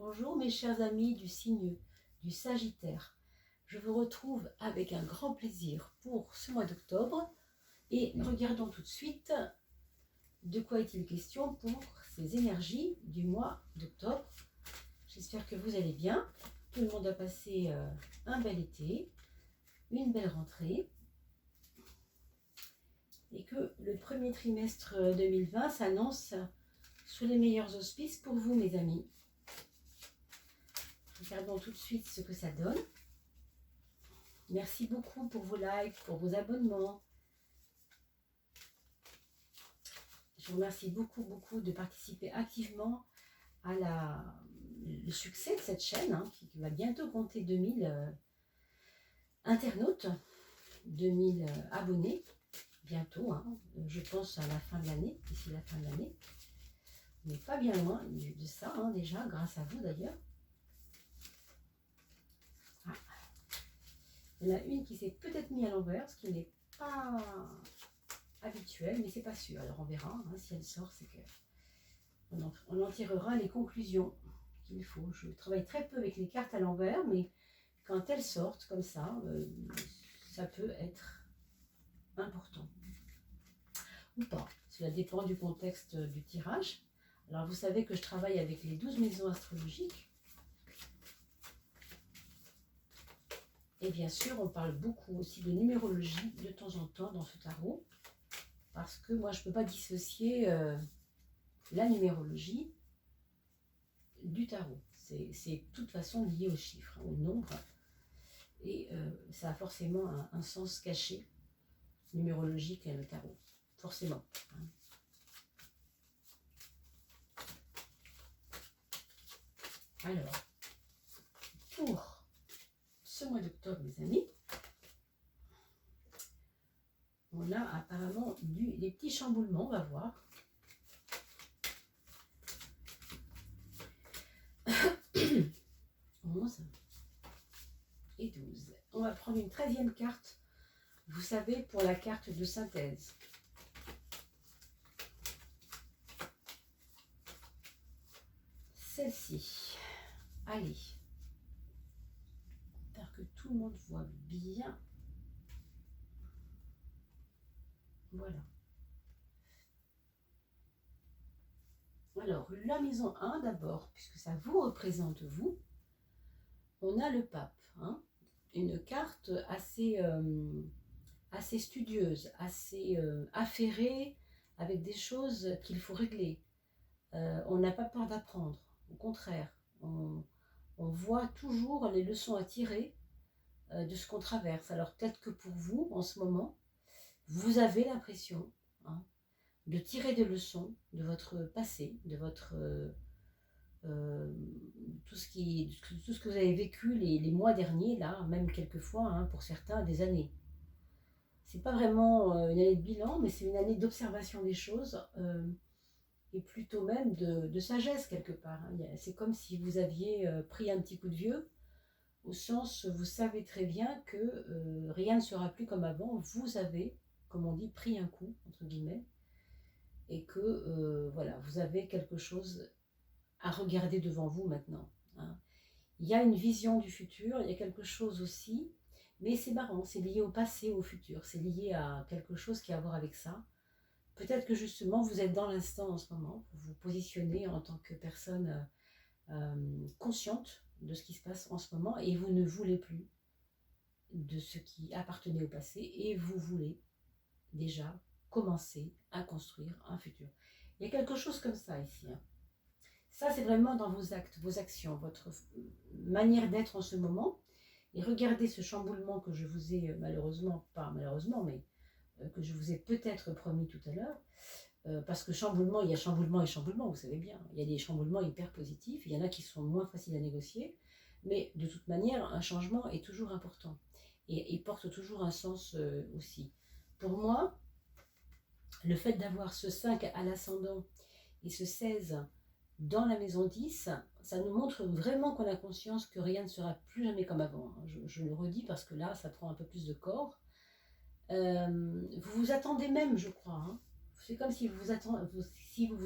Bonjour mes chers amis du signe du Sagittaire. Je vous retrouve avec un grand plaisir pour ce mois d'octobre et regardons tout de suite de quoi est-il question pour ces énergies du mois d'octobre. J'espère que vous allez bien. Tout le monde a passé un bel été, une belle rentrée et que le premier trimestre 2020 s'annonce sous les meilleurs auspices pour vous mes amis. Regardons tout de suite ce que ça donne. Merci beaucoup pour vos likes, pour vos abonnements. Je vous remercie beaucoup de participer activement à le succès de cette chaîne qui va bientôt compter 2000 internautes, 2000 abonnés. Bientôt, je pense à la fin de l'année, d'ici la fin de l'année. On n'est pas bien loin de ça déjà, grâce à vous d'ailleurs. Il y en a une qui s'est peut-être mise à l'envers, ce qui n'est pas habituel, mais c'est pas sûr. Alors on verra, si elle sort, c'est que on en tirera les conclusions qu'il faut. Je travaille très peu avec les cartes à l'envers, mais quand elles sortent comme ça, ça peut être important. Ou pas, cela dépend du contexte du tirage. Alors vous savez que je travaille avec les 12 maisons astrologiques. Et bien sûr, on parle beaucoup aussi de numérologie de temps en temps dans ce tarot. Parce que moi, je ne peux pas dissocier la numérologie du tarot. C'est de toute façon lié aux chiffres, au nombre. Et ça a forcément un sens caché, numérologique et le tarot. Forcément. Alors, pour ce mois d'octobre, mes amis, on a apparemment des petits chamboulements, on va voir. Et 12. On va prendre une 13e carte, vous savez, pour la carte de synthèse. Celle-ci. Allez. J'espère que tout le monde voit bien. Voilà. Alors, la maison 1 d'abord, puisque ça vous représente vous, on a le pape. Une carte assez studieuse, assez affairée, avec des choses qu'il faut régler. On n'a pas peur d'apprendre, au contraire. On voit toujours les leçons à tirer de ce qu'on traverse. Alors peut-être que pour vous, en ce moment, vous avez l'impression de tirer des leçons de votre passé, de votre tout ce que vous avez vécu les mois derniers, là, même quelquefois, pour certains, des années. C'est pas vraiment une année de bilan, mais c'est une année d'observation des choses et plutôt même de sagesse quelque part. C'est comme si vous aviez pris un petit coup de vieux, au sens vous savez très bien que rien ne sera plus comme avant. Vous avez, comme on dit, pris un coup, entre guillemets, et que voilà, vous avez quelque chose à regarder devant vous maintenant. Il y a une vision du futur, il y a quelque chose aussi, mais c'est marrant, c'est lié au passé, au futur, c'est lié à quelque chose qui a à voir avec ça. Peut-être que justement vous êtes dans l'instant en ce moment, pour vous positionner en tant que personne consciente de ce qui se passe en ce moment, et vous ne voulez plus de ce qui appartenait au passé, et vous voulez déjà commencer à construire un futur. Il y a quelque chose comme ça ici. Ça, c'est vraiment dans vos actes, vos actions, votre manière d'être en ce moment. Et regardez ce chamboulement que je vous ai malheureusement, pas malheureusement, mais que je vous ai peut-être promis tout à l'heure. Parce que chamboulement, il y a chamboulement et chamboulement, vous savez bien. Il y a des chamboulements hyper positifs, il y en a qui sont moins faciles à négocier. Mais de toute manière, un changement est toujours important. Et il porte toujours un sens aussi. Pour moi, le fait d'avoir ce 5 à l'ascendant et ce 16 dans la maison 10, ça nous montre vraiment qu'on a conscience que rien ne sera plus jamais comme avant. Je le redis parce que là, ça prend un peu plus de corps. Vous vous attendez même, je crois. C'est comme si vous vous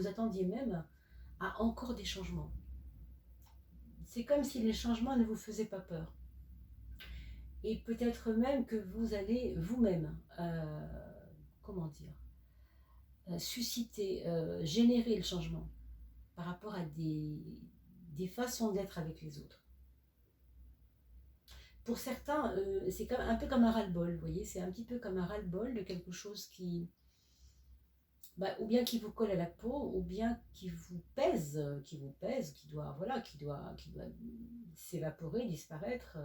attendiez même à encore des changements. c'est comme si les changements ne vous faisaient pas peur. Et peut-être même que vous allez vous-même, comment dire, susciter, générer le changement par rapport à des façons d'être avec les autres. Pour certains, c'est un peu comme un ras-le-bol, vous voyez, c'est un petit peu comme un ras-le-bol de quelque chose qui, bah, ou bien qui vous colle à la peau, ou bien qui doit, voilà, qui doit s'évaporer, disparaître,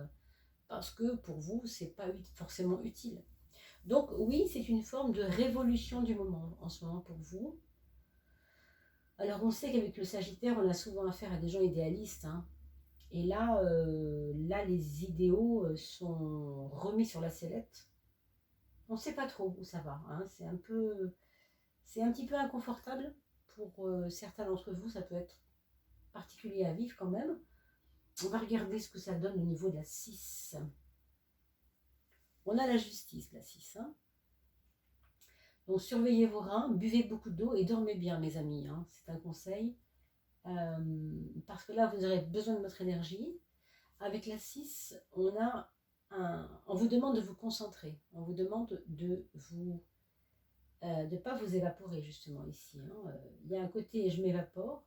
parce que pour vous, c'est pas forcément utile. Donc oui, c'est une forme de révolution du moment en ce moment pour vous. Alors on sait qu'avec le Sagittaire, on a souvent affaire à des gens idéalistes, hein. Et là, là, les idéaux sont remis sur la sellette. On ne sait pas trop où ça va, hein. C'est un petit peu inconfortable pour certains d'entre vous. Ça peut être particulier à vivre quand même. On va regarder ce que ça donne au niveau de la 6. On a la justice, la 6, hein. Donc surveillez vos reins, buvez beaucoup d'eau et dormez bien, mes amis, hein. C'est un conseil. Parce que là, vous aurez besoin de votre énergie. Avec la 6, on vous demande de vous concentrer. On vous demande de de pas vous évaporer, justement, ici, hein. Il y a un côté je m'évapore.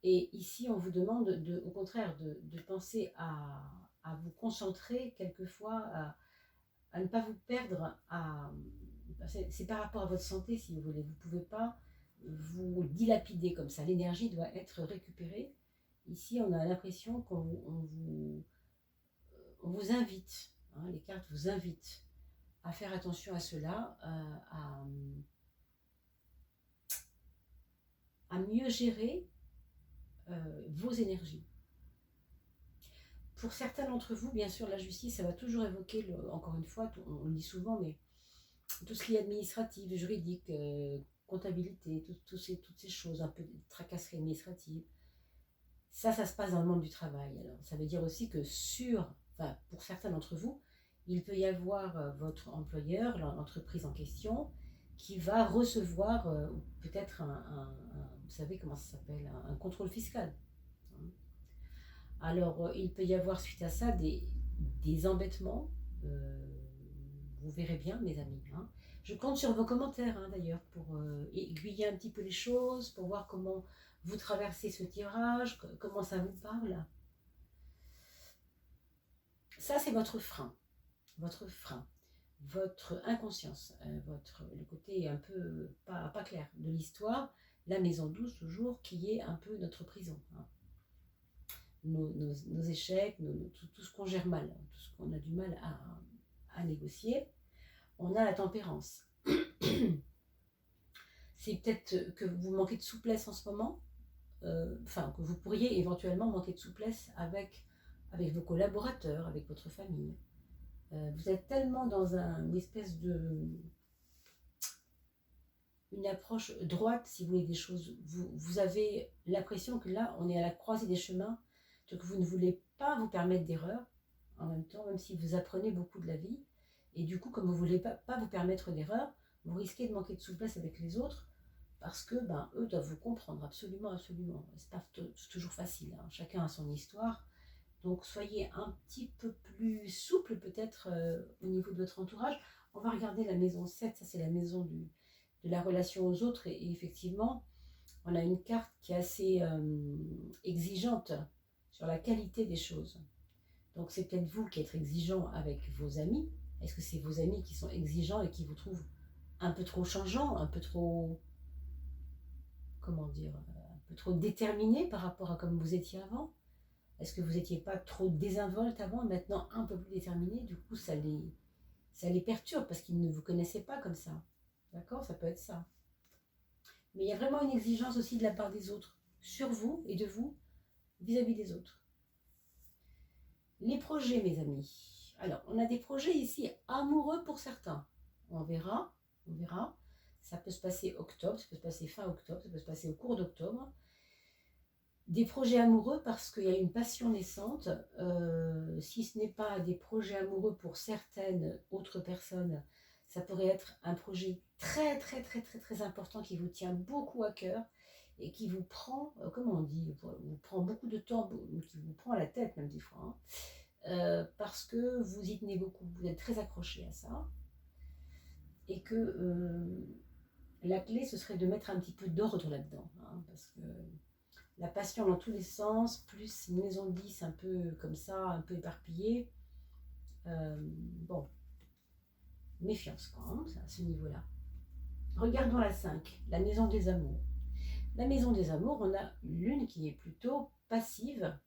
Et ici, on vous demande, au contraire, de penser à vous concentrer quelquefois, à ne pas vous perdre. C'est par rapport à votre santé, si vous voulez. Vous ne pouvez pas vous dilapider comme ça. L'énergie doit être récupérée. Ici, on a l'impression on vous invite, hein, les cartes vous invitent à faire attention à cela, à mieux gérer vos énergies. Pour certains d'entre vous, bien sûr, la justice, ça va toujours évoquer, encore une fois, on le dit souvent, mais tout ce qui est administratif, juridique, comptabilité, toutes ces choses, un peu de tracasserie administrative, ça se passe dans le monde du travail. Alors, ça veut dire aussi que pour certains d'entre vous, il peut y avoir votre employeur, l'entreprise en question, qui va recevoir peut-être vous savez comment ça s'appelle, un contrôle fiscal. Alors, il peut y avoir suite à ça des embêtements. Vous verrez bien, mes amis, hein. Je compte sur vos commentaires, hein, d'ailleurs, pour aiguiller un petit peu les choses, pour voir comment vous traversez ce tirage, comment ça vous parle. Ça, c'est votre frein, votre inconscience, le côté un peu pas clair de l'histoire, la maison 12 toujours, qui est un peu notre prison, hein. Nos échecs, tout ce qu'on gère mal, tout ce qu'on a du mal à négocier. On a la tempérance. C'est peut-être que vous manquez de souplesse en ce moment, que vous pourriez éventuellement manquer de souplesse avec vos collaborateurs, avec votre famille. Vous êtes tellement dans une espèce une approche droite, si vous voulez, des choses. Vous avez l'impression que là, on est à la croisée des chemins, donc vous ne voulez pas vous permettre d'erreur en même temps, même si vous apprenez beaucoup de la vie. Et du coup, comme vous ne voulez pas vous permettre d'erreur, vous risquez de manquer de souplesse avec les autres, parce que eux doivent vous comprendre, absolument, absolument. C'est pas toujours facile, hein. Chacun a son histoire. Donc soyez un petit peu plus souple peut-être au niveau de votre entourage. On va regarder la maison 7, ça c'est la maison de la relation aux autres. Et effectivement, on a une carte qui est assez exigeante sur la qualité des choses. Donc c'est peut-être vous qui êtes exigeant avec vos amis. Est-ce que c'est vos amis qui sont exigeants et qui vous trouvent un peu trop changeant, un peu trop, comment dire, un peu trop déterminé par rapport à comme vous étiez avant? Est-ce que vous n'étiez pas trop désinvolte avant et maintenant un peu plus déterminé? Du coup, ça les perturbe parce qu'ils ne vous connaissaient pas comme ça. D'accord? Ça peut être ça. Mais il y a vraiment une exigence aussi de la part des autres, sur vous et de vous, vis-à-vis des autres. Les projets, mes amis. Alors, on a des projets ici amoureux pour certains. On verra, on verra. Ça peut se passer octobre, ça peut se passer fin octobre, ça peut se passer au cours d'octobre. Des projets amoureux parce qu'il y a une passion naissante. Si ce n'est pas des projets amoureux pour certaines autres personnes, ça pourrait être un projet très très très très très important qui vous tient beaucoup à cœur et qui vous prend, comment on dit, vous prend beaucoup de temps, qui vous prend la tête même des fois, hein, parce que vous y tenez beaucoup, vous êtes très accroché à ça, et que la clé, ce serait de mettre un petit peu d'ordre là-dedans, hein, parce que la passion dans tous les sens, plus une maison de 10 un peu comme ça, un peu éparpillée, bon, méfiance quand même, à ce niveau-là. Regardons la 5, la maison des amours. La maison des amours, on a l'une qui est plutôt passive.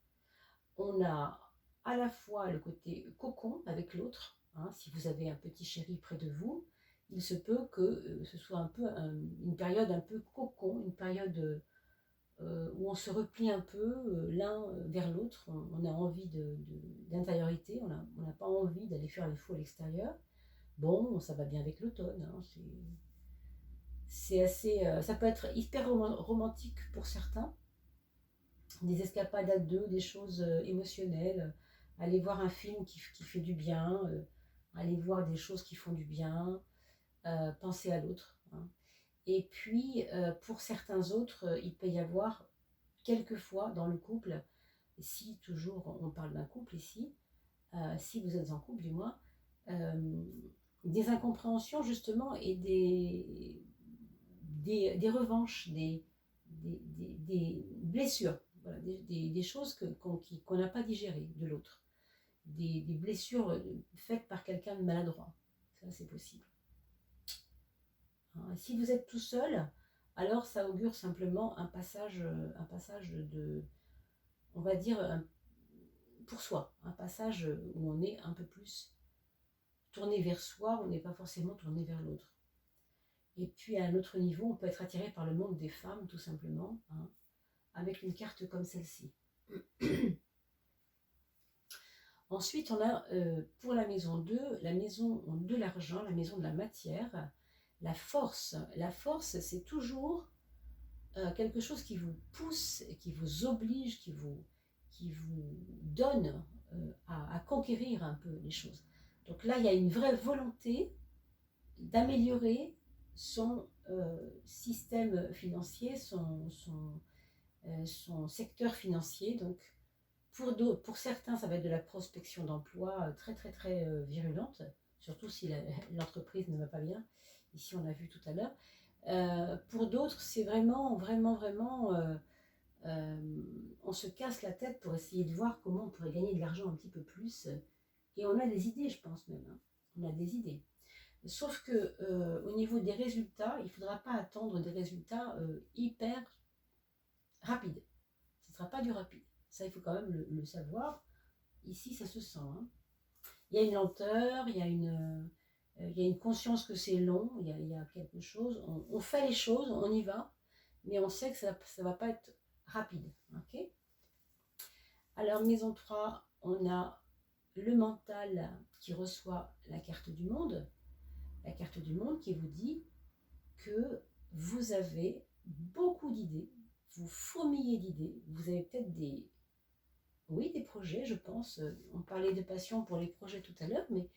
On a à la fois le côté cocon avec l'autre. Hein, si vous avez un petit chéri près de vous, il se peut que ce soit un peu une période un peu cocon, une période où on se replie un peu l'un vers l'autre. On a envie d'intériorité, on n'a pas envie d'aller faire les fous à l'extérieur. Bon, ça va bien avec l'automne. Hein, c'est assez, ça peut être hyper romantique pour certains, des escapades à deux, des choses émotionnelles, aller voir un film qui fait du bien, aller voir des choses qui font du bien, penser à l'autre. Hein. Et puis, pour certains autres, il peut y avoir quelquefois dans le couple, si toujours on parle d'un couple ici, si vous êtes en couple du moins, euh, des incompréhensions justement et des revanches, des blessures, voilà, des choses qu'on n'a pas digérées de l'autre, des blessures faites par quelqu'un de maladroit. Ça, c'est possible. Hein, si vous êtes tout seul, alors ça augure simplement un passage de, on va dire, pour soi, un passage où on est un peu plus tourné vers soi, on n'est pas forcément tourné vers l'autre. Et puis à un autre niveau, on peut être attiré par le monde des femmes, tout simplement, hein, avec une carte comme celle-ci. Ensuite, on a pour la maison 2, la maison de l'argent, la maison de la matière, la force. La force, c'est toujours quelque chose qui vous pousse, qui vous oblige, qui vous donne à conquérir un peu les choses. Donc là, il y a une vraie volonté d'améliorer son système financier, son secteur financier. Donc, pour certains, ça va être de la prospection d'emploi très, très, très virulente, surtout si l'entreprise ne va pas bien. Ici, on a vu tout à l'heure. Pour d'autres, c'est vraiment, vraiment, vraiment, on se casse la tête pour essayer de voir comment on pourrait gagner de l'argent un petit peu plus. Et on a des idées, je pense même. Hein. On a des idées. Sauf que au niveau des résultats, il ne faudra pas attendre des résultats hyper rapides. Ce ne sera pas du rapide. Ça, il faut quand même le savoir. Ici, ça se sent. Hein. Il y a une lenteur, il y a une conscience que c'est long, il y a quelque chose. On fait les choses, on y va, mais on sait que ça ne va pas être rapide. Okay. Alors, maison 3, on a le mental qui reçoit la carte du monde. La carte du monde qui vous dit que vous avez beaucoup d'idées, vous fourmillez d'idées, vous avez peut-être des projets, je pense. On parlait de passion pour les projets tout à l'heure, mais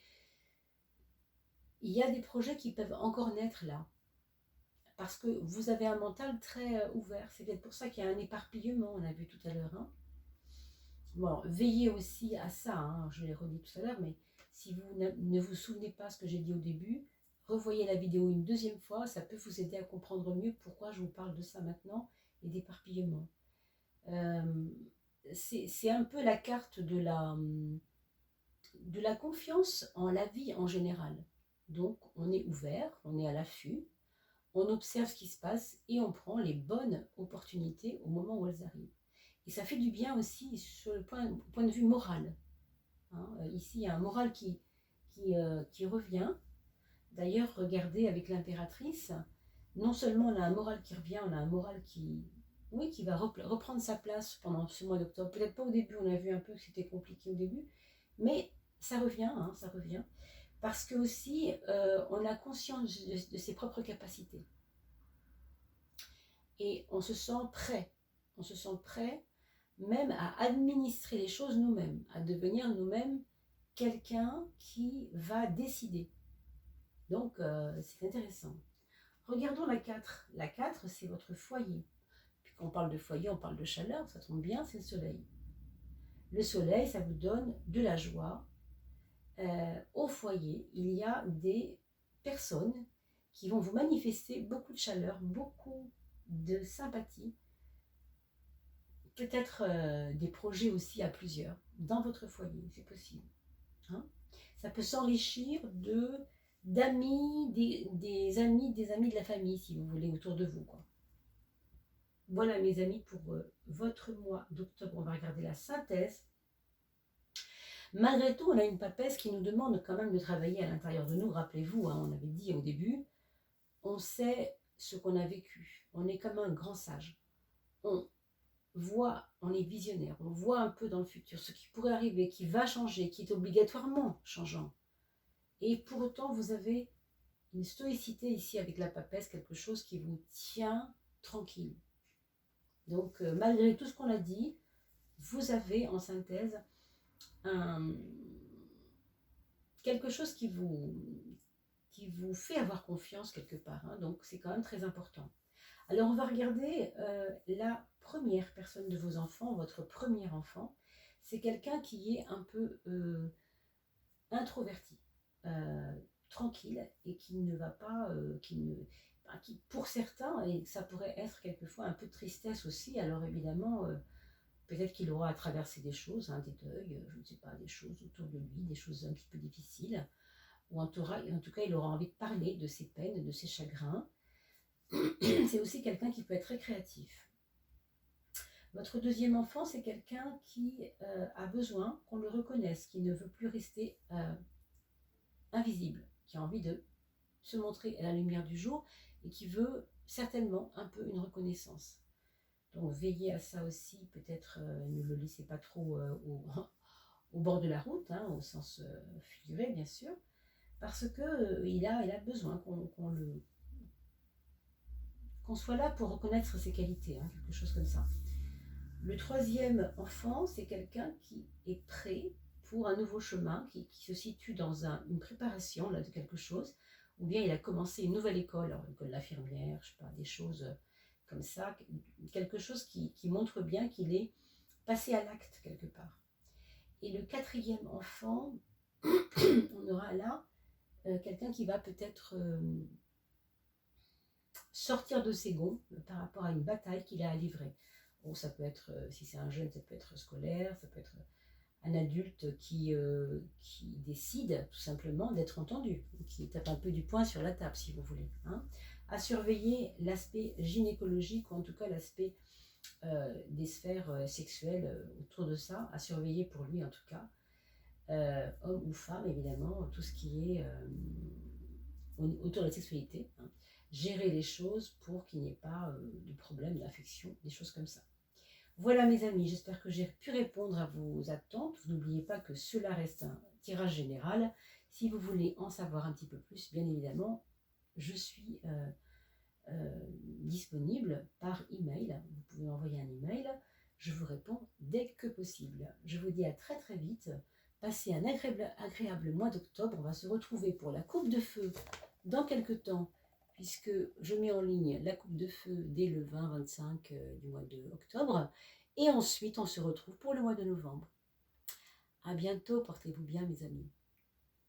il y a des projets qui peuvent encore naître là, parce que vous avez un mental très ouvert. C'est peut-être pour ça qu'il y a un éparpillement, on a vu tout à l'heure. Hein. Bon, veillez aussi à ça, hein, je l'ai redit tout à l'heure, mais si vous ne vous souvenez pas ce que j'ai dit au début, revoyez la vidéo une deuxième fois, ça peut vous aider à comprendre mieux pourquoi je vous parle de ça maintenant et d'éparpillement. C'est un peu la carte de la confiance en la vie en général. Donc on est ouvert, on est à l'affût, on observe ce qui se passe et on prend les bonnes opportunités au moment où elles arrivent. Et ça fait du bien aussi sur le point de vue moral. Hein. Ici, il y a un moral qui revient. D'ailleurs, regardez avec l'impératrice, non seulement on a un moral qui revient, on a un moral qui va reprendre sa place pendant ce mois d'octobre. Peut-être pas au début, on a vu un peu que c'était compliqué au début, mais ça revient, hein, ça revient. Parce que aussi, on a conscience de ses propres capacités. Et on se sent prêt. On se sent prêt même à administrer les choses nous-mêmes, à devenir nous-mêmes quelqu'un qui va décider. Donc, c'est intéressant. Regardons la 4. La 4, c'est votre foyer. Quand on parle de foyer, on parle de chaleur, ça tombe bien, c'est le soleil. Le soleil, ça vous donne de la joie. Au foyer, il y a des personnes qui vont vous manifester beaucoup de chaleur, beaucoup de sympathie, peut-être des projets aussi à plusieurs dans votre foyer, c'est possible. Hein. Ça peut s'enrichir d'amis, des amis, des amis de la famille, si vous voulez, autour de vous, quoi. Voilà mes amis pour votre mois d'octobre. On va regarder la synthèse. Malgré tout, on a une papesse qui nous demande quand même de travailler à l'intérieur de nous. Rappelez-vous, hein, on avait dit au début, on sait ce qu'on a vécu. On est comme un grand sage. On voit, on est visionnaire, on voit un peu dans le futur ce qui pourrait arriver, qui va changer, qui est obligatoirement changeant. Et pour autant, vous avez une stoïcité ici avec la papesse, quelque chose qui vous tient tranquille. Donc, malgré tout ce qu'on a dit, vous avez en synthèse quelque chose qui vous fait avoir confiance quelque part. Hein, donc, c'est quand même très important. Alors, on va regarder la première personne de vos enfants, votre premier enfant. C'est quelqu'un qui est un peu introverti, tranquille et qui ne va pas, qui, pour certains, et ça pourrait être quelquefois un peu de tristesse aussi, alors évidemment, peut-être qu'il aura à traverser des choses, hein, des deuils, je ne sais pas, des choses autour de lui, des choses un petit peu difficiles, ou en tout cas, il aura envie de parler de ses peines, de ses chagrins. C'est aussi quelqu'un qui peut être très créatif. Votre deuxième enfant, c'est quelqu'un qui a besoin qu'on le reconnaisse, qui ne veut plus rester invisible, qui a envie de se montrer à la lumière du jour et qui veut certainement un peu une reconnaissance. Donc veillez à ça aussi, peut-être ne le laissez pas trop au bord de la route, hein, au sens figuré bien sûr, parce que il a besoin qu'on soit là pour reconnaître ses qualités, hein, quelque chose comme ça. Le troisième enfant, c'est quelqu'un qui est prêt pour un nouveau chemin, qui se situe dans une préparation là, de quelque chose, ou bien il a commencé une nouvelle école, alors l'école d'infirmière, je sais pas, des choses comme ça, quelque chose qui montre bien qu'il est passé à l'acte quelque part. Et le quatrième enfant, on aura là quelqu'un qui va peut-être sortir de ses gonds par rapport à une bataille qu'il a à livrer. Bon, ça peut être, si c'est un jeune, ça peut être scolaire, ça peut être un adulte qui décide tout simplement d'être entendu, qui tape un peu du poing sur la table, si vous voulez. Hein. À surveiller l'aspect gynécologique, ou en tout cas l'aspect des sphères sexuelles autour de ça, à surveiller pour lui en tout cas, homme ou femme évidemment, tout ce qui est autour de la sexualité. Hein. Gérer les choses pour qu'il n'y ait pas de problème, d'infection, des choses comme ça. Voilà mes amis, j'espère que j'ai pu répondre à vos attentes. N'oubliez pas que cela reste un tirage général. Si vous voulez en savoir un petit peu plus, bien évidemment, je suis disponible par email. Vous pouvez m'envoyer un email, je vous réponds dès que possible. Je vous dis à très très vite. Passez un agréable mois d'octobre. On va se retrouver pour la coupe de feu dans quelques temps, puisque je mets en ligne la coupe de feu dès le 20-25 du mois d'octobre. Et ensuite, on se retrouve pour le mois de novembre. À bientôt, portez-vous bien mes amis.